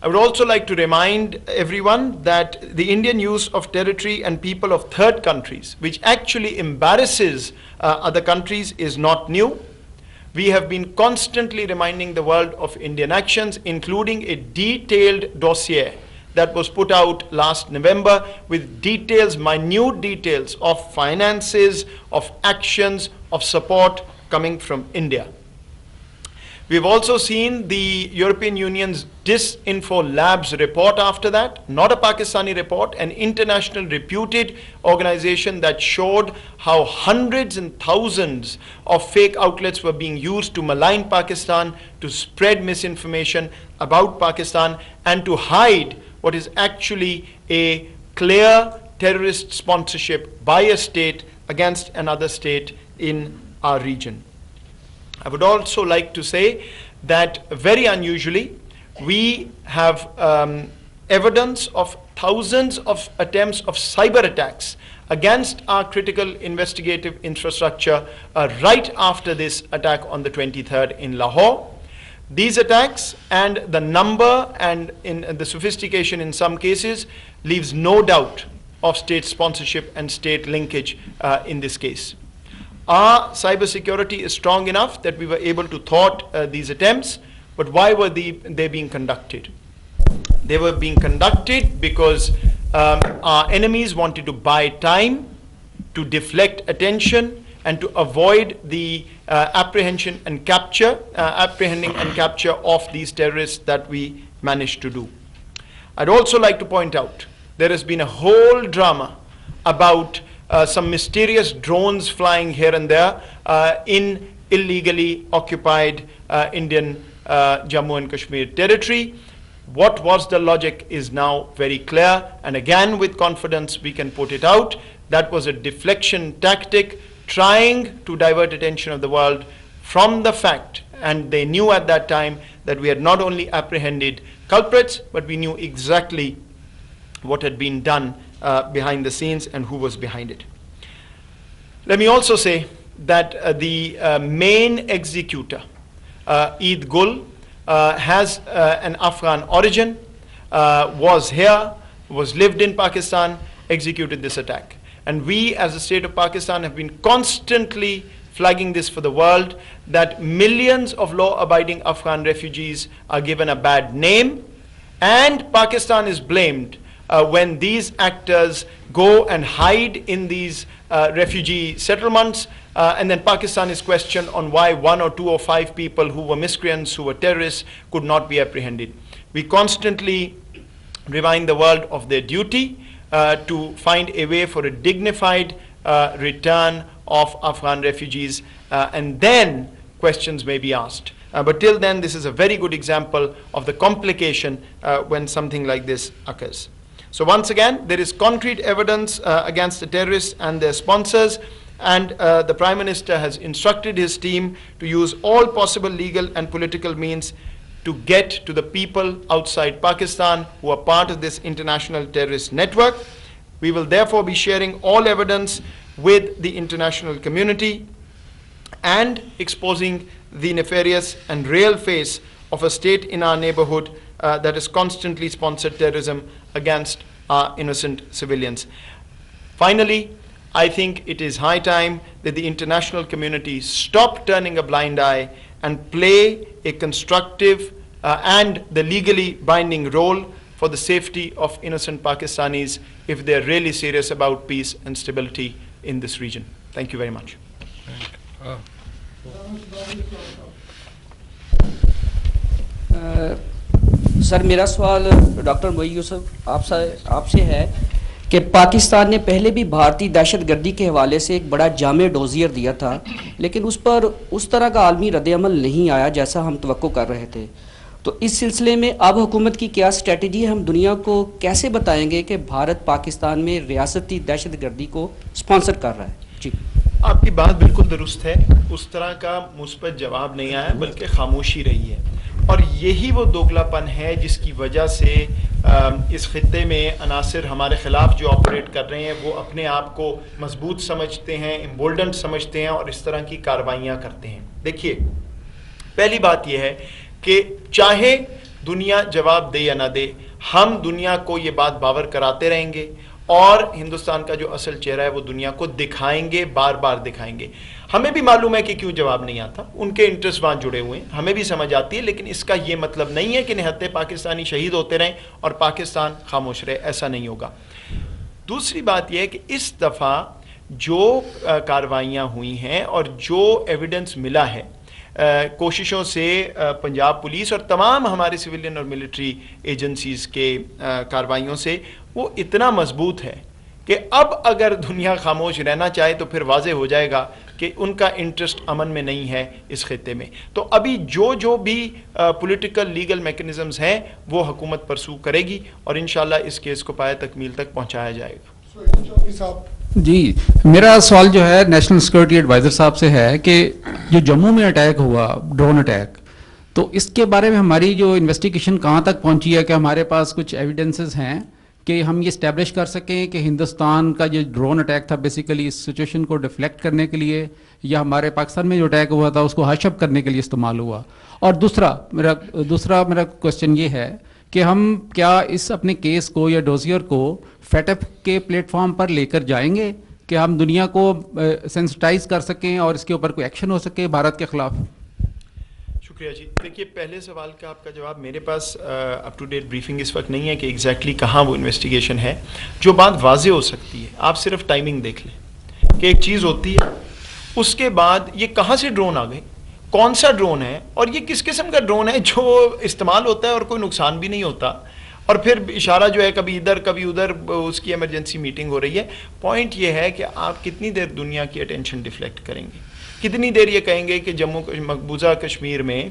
C: I would also like to remind everyone that the Indian use of territory and people of third countries, which actually embarrasses other countries, is not new. We have been constantly reminding the world of Indian actions, including a detailed dossier that was put out last November with details, minute details of finances, of actions, of support coming from India. We've also seen the European Union's Disinfo Labs report after that, not a Pakistani report, an international reputed organization that showed how hundreds and thousands of fake outlets were being used to malign Pakistan, to spread misinformation about Pakistan, and to hide what is actually a clear terrorist sponsorship by a state against another state in our region. I would also like to say that very unusually we have evidence of thousands of attempts of cyber attacks against our critical investigative infrastructure right after this attack on the 23rd in Lahore. These attacks and the number and in the sophistication in some cases leaves no doubt of state sponsorship and state linkage in this case. Our cybersecurity is strong enough that we were able to thwart these attempts, but why were they being conducted? They were being conducted because our enemies wanted to buy time, to deflect attention, and to avoid the apprehending and capture of these terrorists that we managed to do. I'd also like to point out there has been a whole drama about some mysterious drones flying here and there in illegally occupied Indian Jammu and Kashmir territory. What was the logic is now very clear, and again with confidence we can put it out. That was a deflection tactic trying to divert attention of the world from the fact, and they knew at that time that we had not only apprehended culprits, but we knew exactly what had been done behind the scenes and who was behind it. Let me also say that the main executor, Eid Gul, has an Afghan origin, was here, was lived in Pakistan, executed this attack. And we as the state of Pakistan have been constantly flagging this for the world, that millions of law-abiding Afghan refugees are given a bad name, and Pakistan is blamed when these actors go and hide in these refugee settlements, and then Pakistan is questioned on why 1 or 2 or 5 people who were miscreants, who were terrorists, could not be apprehended. We constantly remind the world of their duty to find a way for a dignified return of Afghan refugees, and then questions may be asked. But till then, this is a very good example of the complication when something like this occurs. So once again, there is concrete evidence against the terrorists and their sponsors, and the Prime Minister has instructed his team to use all possible legal and political means to get to the people outside Pakistan who are part of this international terrorist network. We will therefore be sharing all evidence with the international community and exposing the nefarious and real face of a state in our neighborhood that has constantly sponsored terrorism against our innocent civilians. Finally, I think it is high time that the international community stop turning a blind eye and play a constructive and the legally binding role for the safety of innocent Pakistanis if they are really serious about peace and stability in this region. Thank you very much.
D: سر میرا سوال doctor معین یوسف آپ سے ہے کہ پاکستان نے پہلے بھی بھارتی دہشت گردی کے حوالے سے ایک بڑا جامع ڈوزیر دیا تھا، لیکن اس پر اس طرح کا عالمی رد عمل نہیں آیا جیسا ہم توقع کر رہے تھے. تو اس سلسلے میں اب حکومت کی کیا اسٹریٹجی ہے؟ ہم دنیا کو کیسے بتائیں گے کہ بھارت پاکستان میں ریاستی دہشت گردی کو اسپانسر کر رہا ہے؟ جی
C: آپ کی بات بالکل درست ہے. اس طرح کا مثبت جواب نہیں آیا بلکہ خاموشی رہی ہے، اور یہی وہ دوگلا پن ہے جس کی وجہ سے اس خطے میں عناصر ہمارے خلاف جو آپریٹ کر رہے ہیں وہ اپنے آپ کو مضبوط سمجھتے ہیں، امبولڈنٹ سمجھتے ہیں اور اس طرح کی کارروائیاں کرتے ہیں. دیکھیے، پہلی بات یہ ہے کہ چاہے دنیا جواب دے یا نہ دے، ہم دنیا کو یہ بات باور کراتے رہیں گے اور ہندوستان کا جو اصل چہرہ ہے وہ دنیا کو دکھائیں گے، بار بار دکھائیں گے. ہمیں بھی معلوم ہے کہ کیوں جواب نہیں آتا، ان کے انٹرسٹ وہاں جڑے ہوئے ہیں، ہمیں بھی سمجھ آتی ہے، لیکن اس کا یہ مطلب نہیں ہے کہ نہتے پاکستانی شہید ہوتے رہیں اور پاکستان خاموش رہے. ایسا نہیں ہوگا. دوسری بات یہ ہے کہ اس دفعہ جو کارروائیاں ہوئی ہیں اور جو ایویڈنس ملا ہے کوششوں سے پنجاب پولیس اور تمام ہمارے سویلین اور ملٹری ایجنسیز کے کارروائیوں سے، وہ اتنا مضبوط ہے کہ اب اگر دنیا خاموش رہنا چاہے تو پھر واضح ہو جائے گا کہ ان کا انٹرسٹ امن میں نہیں ہے اس خطے میں. تو ابھی جو بھی پولیٹیکل لیگل میکنزمز ہیں وہ حکومت پرسو کرے گی اور انشاءاللہ اس کیس کو پایہ تکمیل تک پہنچایا جائے گا.
E: جی میرا سوال جو ہے نیشنل سیکورٹی ایڈوائزر صاحب سے ہے کہ جو جموں میں اٹیک ہوا، ڈرون اٹیک، تو اس کے بارے میں ہماری جو انویسٹیگیشن کہاں تک پہنچی ہے؟ کہ ہمارے پاس کچھ ایویڈنسز ہیں کہ ہم یہ اسٹیبلش کر سکیں کہ ہندوستان کا جو ڈرون اٹیک تھا بیسیکلی اس سچویشن کو ڈیفلیکٹ کرنے کے لیے، یا ہمارے پاکستان میں جو اٹیک ہوا تھا اس کو ہش اپ کرنے کے لیے استعمال ہوا؟ اور دوسرا میرا کوشچن یہ ہے کہ ہم کیا اس اپنے کیس کو یا ڈوزیئر کو فیٹف کے پلیٹ فارم پر لے کر جائیں گے کہ ہم دنیا کو سینسٹائز کر سکیں اور اس کے اوپر کوئی ایکشن ہو سکے بھارت کے خلاف؟
C: شکریہ جی. دیکھیے، پہلے سوال کا آپ کا جواب میرے پاس اپ ٹو ڈیٹ بریفنگ اس وقت نہیں ہے کہ ایگزیکٹلی کہاں وہ انویسٹیگیشن ہے. جو بات واضح ہو سکتی ہے، آپ صرف ٹائمنگ دیکھ لیں کہ ایک چیز ہوتی ہے، اس کے بعد یہ کہاں سے ڈرون آ گئے، کون سا ڈرون ہے اور یہ کس قسم کا ڈرون ہے جو استعمال ہوتا ہے اور کوئی نقصان بھی نہیں ہوتا، اور پھر اشارہ جو ہے کبھی ادھر کبھی ادھر، اس کی ایمرجنسی میٹنگ ہو رہی ہے. پوائنٹ یہ ہے کہ آپ کتنی دیر دنیا کی اٹینشن ڈیفلیکٹ کریں گے، کتنی دیر یہ کہیں گے کہ جموں مقبوضہ کشمیر میں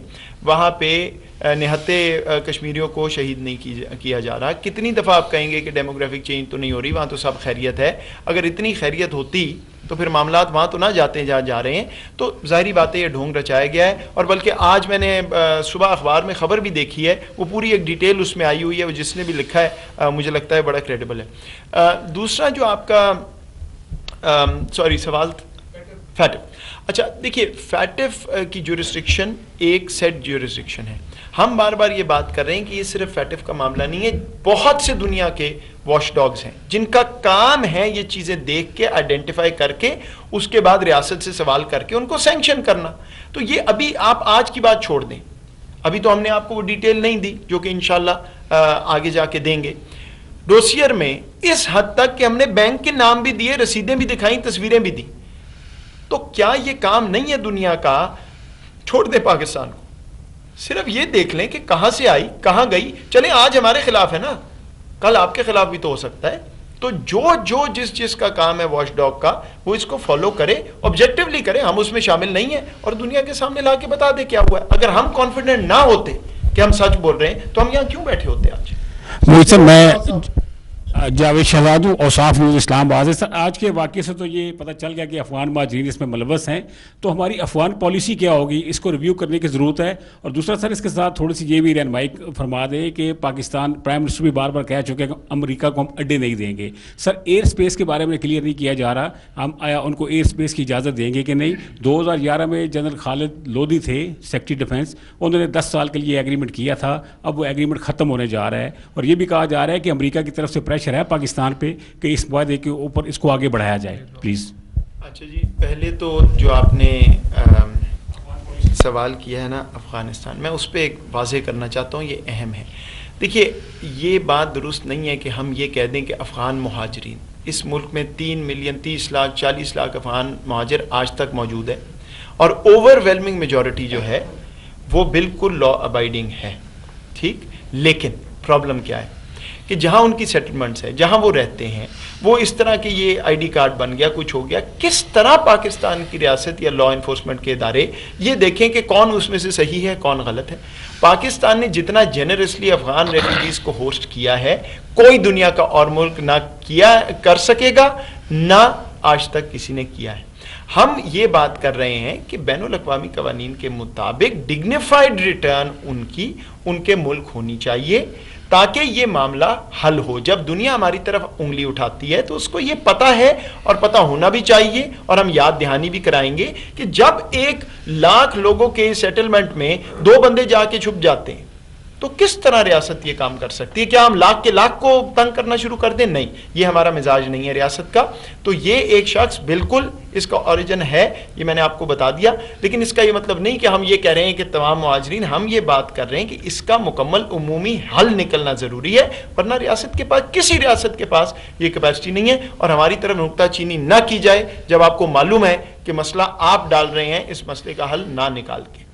C: وہاں پہ نہتے کشمیریوں کو شہید نہیں کیا جا رہا، کتنی دفعہ آپ کہیں گے کہ ڈیموگرافک چینج تو نہیں ہو رہی، وہاں تو سب خیریت ہے. اگر اتنی خیریت ہوتی تو پھر معاملات وہاں تو نہ جاتے جہاں جا رہے ہیں. تو ظاہری بات ہے یہ ڈھونگ رچایا گیا ہے، اور بلکہ آج میں نے صبح اخبار میں خبر بھی دیکھی ہے، وہ پوری ایک ڈیٹیل اس میں آئی ہوئی ہے، وہ جس نے بھی لکھا ہے مجھے لگتا ہے بڑا کریڈیبل ہے. دوسرا جو آپ کا سوال فیٹف. اچھا دیکھیے، فیٹف کی جورسڈکشن ایک سیٹ جورسڈکشن ہے. ہم بار بار یہ بات کر رہے ہیں کہ یہ صرف فیٹف کا معاملہ نہیں ہے, بہت سے دنیا کے واش ڈاگز ہیں جن کا کام ہے یہ چیزیں دیکھ کے آئیڈینٹیفائی کر کے اس کے بعد ریاست سے سوال کر کے ان کو سینکشن کرنا. تو یہ ابھی آپ آج کی بات چھوڑ دیں, ابھی تو ہم نے آپ کو وہ ڈیٹیل نہیں دی جو کہ انشاءاللہ آگے جا کے دیں گے. ڈوسیئر میں اس حد تک کہ ہم نے بینک کے نام بھی دیے, رسیدیں بھی دکھائیں, تصویریں بھی دی. تو کیا یہ کام نہیں ہے دنیا کا؟ چھوڑ دیں پاکستان کو, صرف یہ دیکھ لیں کہ کہاں سے آئی کہاں گئی. چلیں آج ہمارے خلاف ہے نا, کل آپ کے خلاف بھی تو ہو سکتا ہے. تو جو جس کا کام ہے واش ڈاگ کا, وہ اس کو فالو کرے, آبجیکٹیولی کرے. ہم اس میں شامل نہیں ہیں اور دنیا کے سامنے لا کے بتا دے کیا ہوا ہے. اگر ہم کانفیڈنٹ نہ ہوتے کہ ہم سچ بول رہے ہیں تو ہم یہاں کیوں بیٹھے ہوتے آج؟
F: محیط صاحب, میں جاوید شہزاد ہوں, اوصاف نیوز اسلام آباد. سر آج کے واقعے سے تو یہ پتہ چل گیا کہ افغان مہاجرین اس میں ملوث ہیں, تو ہماری افغان پالیسی کیا ہوگی, اس کو ریویو کرنے کی ضرورت ہے. اور دوسرا سر اس کے ساتھ تھوڑی سی یہ بھی رہنمائی فرما دیں کہ پاکستان پرائم منسٹر بھی بار بار کہہ چکے ہیں کہ امریکہ کو ہم اڈے نہیں دیں گے. سر ایئر اسپیس کے بارے میں کلیئر نہیں کیا جا رہا, ہم آیا ان کو ایئر اسپیس کی اجازت دیں گے کہ نہیں. 2011 میں جنرل خالد لودھی تھے سیکرٹری ڈیفینس, انہوں نے 10 سال کے لیے ایگریمنٹ کیا تھا, اب وہ ایگریمنٹ ختم ہونے جا رہا ہے. اور یہ بھی کہا جا رہا ہے کہ امریکہ کی طرف سے پریشر ہے پاکستان پہ کہ اس معاہدے کے اوپر اس کو آگے بڑھایا جائے پلیز.
C: اچھا جی, پہلے تو جو آپ نے سوال کیا ہے نا افغانستان, میں اس پہ ایک واضح کرنا چاہتا ہوں, یہ اہم ہے. دیکھیے یہ بات درست نہیں ہے کہ ہم یہ کہہ دیں کہ افغان مہاجرین, اس ملک میں 3 ملین 30 لاکھ 40 لاکھ افغان مہاجر آج تک موجود ہے, اور اوور ویلمنگ میجورٹی جو ہے وہ بالکل لا ابائڈنگ ہے, ٹھیک. لیکن پرابلم کیا ہے کہ جہاں ان کی سیٹلمنٹس ہے, جہاں وہ رہتے ہیں, وہ اس طرح کہ یہ آئی ڈی کارڈ بن گیا, کچھ ہو گیا, کس طرح پاکستان کی ریاست یا لا انفورسمنٹ کے ادارے یہ دیکھیں کہ کون اس میں سے صحیح ہے کون غلط ہے. پاکستان نے جتنا جنرسلی افغان ریفیوجیز کو ہوسٹ کیا ہے, کوئی دنیا کا اور ملک نہ کر سکے گا, نہ آج تک کسی نے کیا ہے. ہم یہ بات کر رہے ہیں کہ بین الاقوامی قوانین کے مطابق ڈگنیفائڈ ریٹرن ان کے ملک ہونی چاہیے تاکہ یہ معاملہ حل ہو. جب دنیا ہماری طرف انگلی اٹھاتی ہے تو اس کو یہ پتہ ہے اور پتہ ہونا بھی چاہیے, اور ہم یاد دہانی بھی کرائیں گے کہ جب 1 لاکھ لوگوں کے سیٹلمنٹ میں 2 بندے جا کے چھپ جاتے ہیں تو کس طرح ریاست یہ کام کر سکتی ہے؟ کیا ہم لاکھ کے لاکھ کو تنگ کرنا شروع کر دیں؟ نہیں, یہ ہمارا مزاج نہیں ہے ریاست کا. تو یہ ایک شخص بالکل اس کا اوریجن ہے, یہ میں نے آپ کو بتا دیا. لیکن اس کا یہ مطلب نہیں کہ ہم یہ کہہ رہے ہیں کہ تمام مہاجرین, ہم یہ بات کر رہے ہیں کہ اس کا مکمل عمومی حل نکلنا ضروری ہے, ورنہ ریاست کے پاس, کسی ریاست کے پاس یہ کیپیسٹی نہیں ہے. اور ہماری طرف نکتہ چینی نہ کی جائے جب آپ کو معلوم ہے کہ مسئلہ آپ ڈال رہے ہیں اس مسئلے کا حل نہ نکال کے.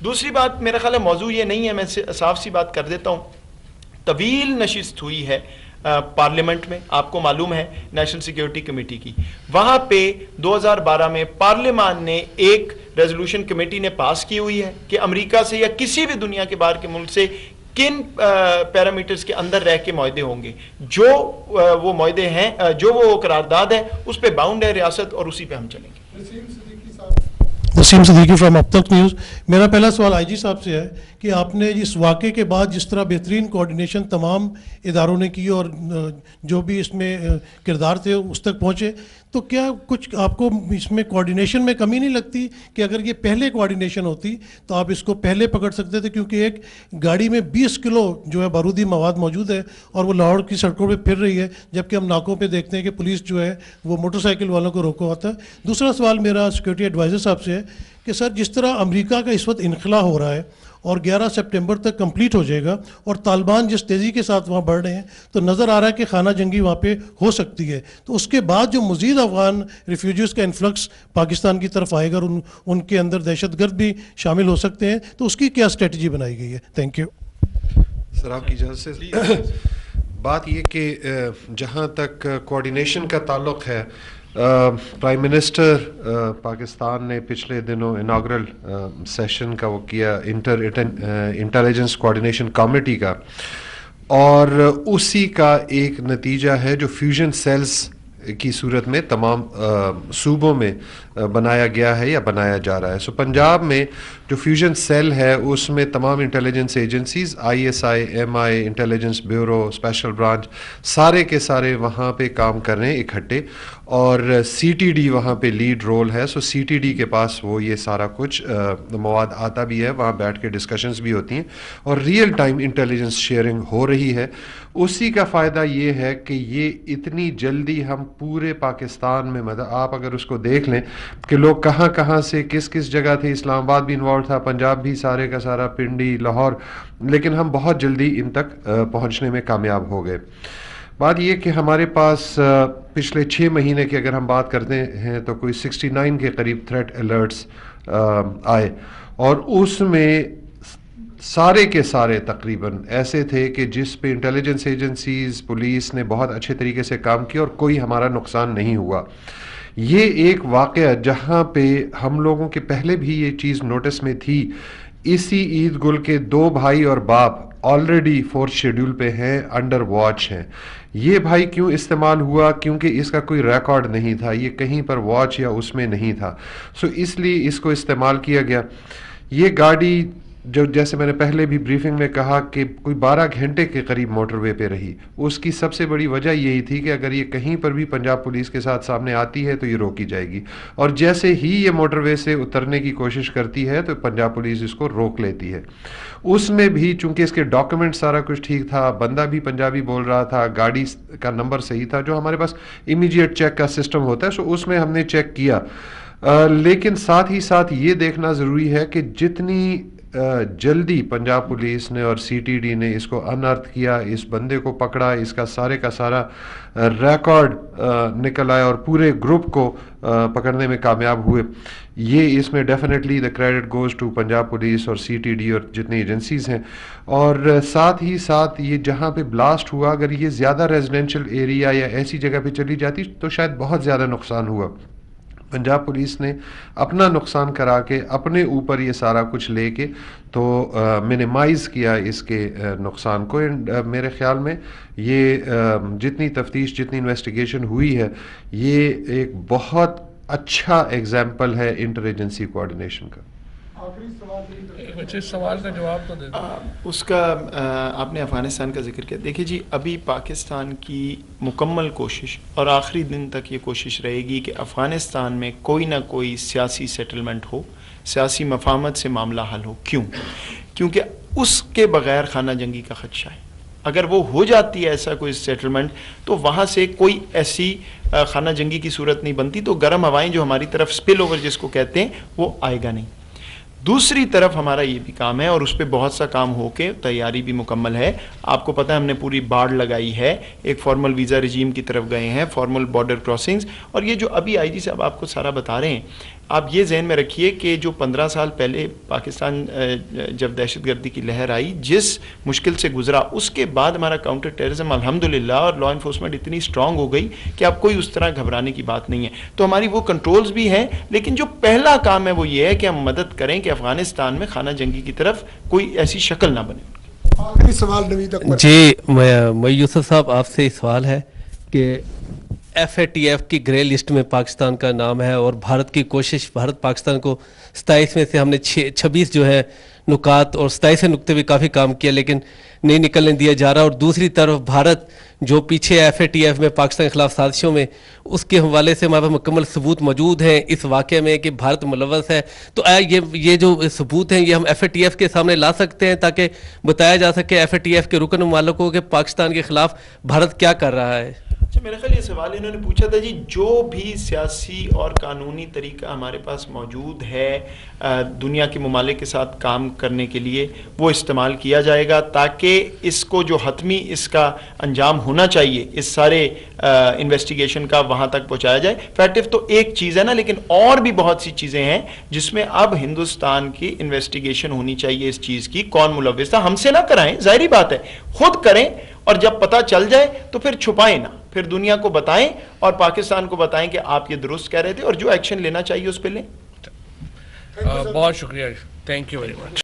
C: دوسری بات, میرا خیال ہے موضوع یہ نہیں ہے, میں صاف سی بات کر دیتا ہوں. طویل نشست ہوئی ہے پارلیمنٹ میں, آپ کو معلوم ہے نیشنل سیکیورٹی کمیٹی کی. وہاں پہ 2012 میں پارلیمان نے ایک ریزولوشن کمیٹی نے پاس کی ہوئی ہے کہ امریکہ سے یا کسی بھی دنیا کے باہر کے ملک سے کن پیرامیٹرز کے اندر رہ کے معاہدے ہوں گے. جو وہ معاہدے ہیں, جو وہ قرارداد ہے, اس پہ باؤنڈ ہے ریاست, اور اسی پہ ہم چلیں گے.
G: وسیم صدیقی فرام اب تک نیوز. میرا پہلا سوال آئی جی صاحب سے ہے کہ آپ نے اس واقعے کے بعد جس طرح بہترین کوارڈینیشن تمام اداروں نے کی اور جو بھی اس میں کردار تھے اس تک پہنچے, تو کیا کچھ آپ کو اس میں کوارڈینیشن میں کمی نہیں لگتی کہ اگر یہ پہلے کوارڈینیشن ہوتی تو آپ اس کو پہلے پکڑ سکتے تھے؟ کیونکہ ایک گاڑی میں 20 کلو جو ہے بارودی مواد موجود ہے اور وہ لاہور کی سڑکوں پہ پھر رہی ہے, جبکہ ہم ناکوں پہ دیکھتے ہیں کہ پولیس جو ہے وہ موٹر سائیکل والوں کو روکا ہوتا ہے. دوسرا سوال میرا سیکورٹی ایڈوائزر صاحب سے ہے کہ سر, جس طرح امریکہ کا اس وقت انخلا ہو رہا ہے اور 11 سپٹمبر تک کمپلیٹ ہو جائے گا, اور طالبان جس تیزی کے ساتھ وہاں بڑھ رہے ہیں, تو نظر آ رہا ہے کہ خانہ جنگی وہاں پہ ہو سکتی ہے. تو اس کے بعد جو مزید افغان ریفیوجیز کا انفلکس پاکستان کی طرف آئے گا اور ان کے اندر دہشت گرد بھی شامل ہو سکتے ہیں, تو اس کی کیا اسٹریٹجی بنائی گئی ہے؟ Thank you.
B: سر آپ کی اجازت سے بات یہ کہ جہاں تک کوارڈینیشن کا تعلق ہے, پرائم منسٹر پاکستان نے پچھلے دنوں اناگرل سیشن کا وہ کیا انٹیلیجنس کوارڈینیشن کمیٹی کا, اور اسی کا ایک نتیجہ ہے جو فیوژن سیلز کی صورت میں تمام صوبوں میں بنایا گیا ہے یا بنایا جا رہا ہے. سو پنجاب میں جو فیوژن سیل ہے اس میں تمام intelligence agencies ISI, MI, intelligence bureau, special branch سارے کے سارے وہاں پہ کام کر رہے ہیں اکٹھے, اور CTD وہاں پہ لیڈ رول ہے. سو CTD کے پاس وہ یہ سارا کچھ مواد آتا بھی ہے, وہاں بیٹھ کے ڈسکشنز بھی ہوتی ہیں اور ریئل ٹائم انٹیلیجنس شیئرنگ ہو رہی ہے. اسی کا فائدہ یہ ہے کہ یہ اتنی جلدی ہم پورے پاکستان میں, مطلب آپ اگر اس کو دیکھ لیں کہ لوگ کہاں کہاں سے کس کس جگہ تھے, اسلام آباد بھی انوالو تھا, پنجاب بھی سارے کا سارا, پنڈی, لاہور, لیکن ہم بہت جلدی ان تک پہنچنے میں کامیاب ہو گئے. بات یہ کہ ہمارے پاس پچھلے 6 مہینے کی اگر ہم بات کرتے ہیں تو کوئی 69 کے قریب تھریٹ الرٹس آئے, اور اس میں سارے کے سارے تقریباً ایسے تھے کہ جس پہ انٹیلیجنس ایجنسیز, پولیس نے بہت اچھے طریقے سے کام کیا اور کوئی ہمارا نقصان نہیں ہوا. یہ ایک واقعہ جہاں پہ ہم لوگوں کے پہلے بھی یہ چیز نوٹس میں تھی, اسی عید گل کے 2 بھائی اور باپ آلریڈی 4th شیڈول پہ ہیں, انڈر واچ ہیں. یہ بھائی کیوں استعمال ہوا؟ کیونکہ اس کا کوئی ریکارڈ نہیں تھا, یہ کہیں پر واچ یا اس میں نہیں تھا, سو اس لیے اس کو استعمال کیا گیا. یہ گاڑی جو جیسے میں نے پہلے بھی بریفنگ میں کہا کہ کوئی 12 گھنٹے کے قریب موٹر وے پہ رہی. اس کی سب سے بڑی وجہ یہی تھی کہ اگر یہ کہیں پر بھی پنجاب پولیس کے ساتھ سامنے آتی ہے تو یہ روکی جائے گی, اور جیسے ہی یہ موٹر وے سے اترنے کی کوشش کرتی ہے تو پنجاب پولیس اس کو روک لیتی ہے. اس میں بھی چونکہ اس کے ڈاکومنٹ سارا کچھ ٹھیک تھا, بندہ بھی پنجابی بول رہا تھا, گاڑی کا نمبر صحیح تھا, جو ہمارے پاس امیڈیٹ چیک کا سسٹم ہوتا ہے, سو اس میں ہم نے چیک کیا. لیکن ساتھ ہی ساتھ یہ دیکھنا ضروری ہے کہ جتنی جلدی پنجاب پولیس نے اور CTD نے اس کو انرتھ کیا, اس بندے کو پکڑا, اس کا سارا ریکارڈ نکل آیا اور پورے گروپ کو پکڑنے میں کامیاب ہوئے, یہ اس میں definitely the credit goes to Punjab police اور CTD اور جتنی ایجنسیز ہیں. اور ساتھ ہی ساتھ یہ جہاں پہ بلاسٹ ہوا, اگر یہ زیادہ ریزیڈینشیل ایریا یا ایسی جگہ پہ چلی جاتی تو شاید بہت زیادہ نقصان ہوا. پنجاب پولیس نے اپنا نقصان کرا کے اپنے اوپر یہ سارا کچھ لے کے تو منیمائز کیا اس کے نقصان کو. اینڈ میرے خیال میں یہ جتنی تفتیش, جتنی انویسٹیگیشن ہوئی ہے, یہ ایک بہت اچھا ایگزامپل ہے انٹر ایجنسی کوآرڈینیشن کا.
A: سوال کا جواب تو دے
C: اس کا آپ نے افغانستان کا ذکر کیا. دیکھیے جی, ابھی پاکستان کی مکمل کوشش اور آخری دن تک یہ کوشش رہے گی کہ افغانستان میں کوئی نہ کوئی سیاسی سیٹلمنٹ ہو, سیاسی مفاہمت سے معاملہ حل ہو. کیونکہ اس کے بغیر خانہ جنگی کا خدشہ ہے. اگر وہ ہو جاتی ہے ایسا کوئی سیٹلمنٹ تو وہاں سے کوئی ایسی خانہ جنگی کی صورت نہیں بنتی, تو گرم ہوائیں جو ہماری طرف سپل اوور جس کو کہتے ہیں وہ آئے گا نہیں. دوسری طرف ہمارا یہ بھی کام ہے اور اس پہ بہت سا کام ہو کے تیاری بھی مکمل ہے. آپ کو پتہ ہے ہم نے پوری باڑ لگائی ہے, ایک فارمل ویزا رجیم کی طرف گئے ہیں, فارمل بارڈر کراسنگز, اور یہ جو ابھی IG صاحب آپ کو سارا بتا رہے ہیں, آپ یہ ذہن میں رکھیے کہ جو 15 سال پہلے پاکستان جب دہشت گردی کی لہر آئی, جس مشکل سے گزرا, اس کے بعد ہمارا کاؤنٹر ٹیررزم الحمدللہ اور لا انفورسمنٹ اتنی اسٹرانگ ہو گئی کہ اب کوئی اس طرح گھبرانے کی بات نہیں ہے. تو ہماری وہ کنٹرولز بھی ہیں, لیکن جو پہلا کام ہے وہ یہ ہے کہ ہم مدد کریں کہ افغانستان میں خانہ جنگی کی طرف کوئی ایسی شکل نہ بنے.
H: آخری سوال نوید اکبر
I: جی, میں یوسف صاحب آپ سے سوال ہے کہ FATF کی گرے لسٹ میں پاکستان کا نام ہے, اور بھارت کی کوشش, بھارت پاکستان کو 27 میں سے ہم نے 26 جو ہے نکات اور 27 نقطے بھی کافی کام کیا, لیکن نہیں نکلنے دیا جا رہا. اور دوسری طرف بھارت جو پیچھے FATF میں پاکستان کے خلاف سازشوں میں, اس کے حوالے سے ہمارے پاس مکمل ثبوت موجود ہیں اس واقعے میں کہ بھارت ملوث ہے. تو یہ جو ثبوت ہیں یہ ہم FATF کے سامنے لا سکتے ہیں تاکہ بتایا جا سکے FATF کے رکن ممالکوں کہ پاکستان کے خلاف بھارت کیا کر رہا ہے.
C: اچھا, میرا خیال یہ سوال انہوں نے پوچھا تھا جی, جو بھی سیاسی اور قانونی طریقہ ہمارے پاس موجود ہے دنیا کے ممالک کے ساتھ کام کرنے کے لیے, وہ استعمال کیا جائے گا تاکہ اس کو جو حتمی اس کا انجام ہونا چاہیے اس سارے انویسٹیگیشن کا وہاں تک پہنچایا جائے. FATF تو ایک چیز ہے نا, لیکن اور بھی بہت سی چیزیں ہیں جس میں اب ہندوستان کی انویسٹیگیشن ہونی چاہیے اس چیز کی, کون ملوث تھا. ہم سے نہ کرائیں, ظاہری بات ہے, خود کریں, اور جب پتہ چل جائے تو پھر چھپائیں نہ, پھر دنیا کو بتائیں اور پاکستان کو بتائیں کہ آپ یہ درست کہہ رہے تھے, اور جو ایکشن لینا چاہیے اس پہ لیں.
A: بہت شکریہ, تھینک یو ویری مچ.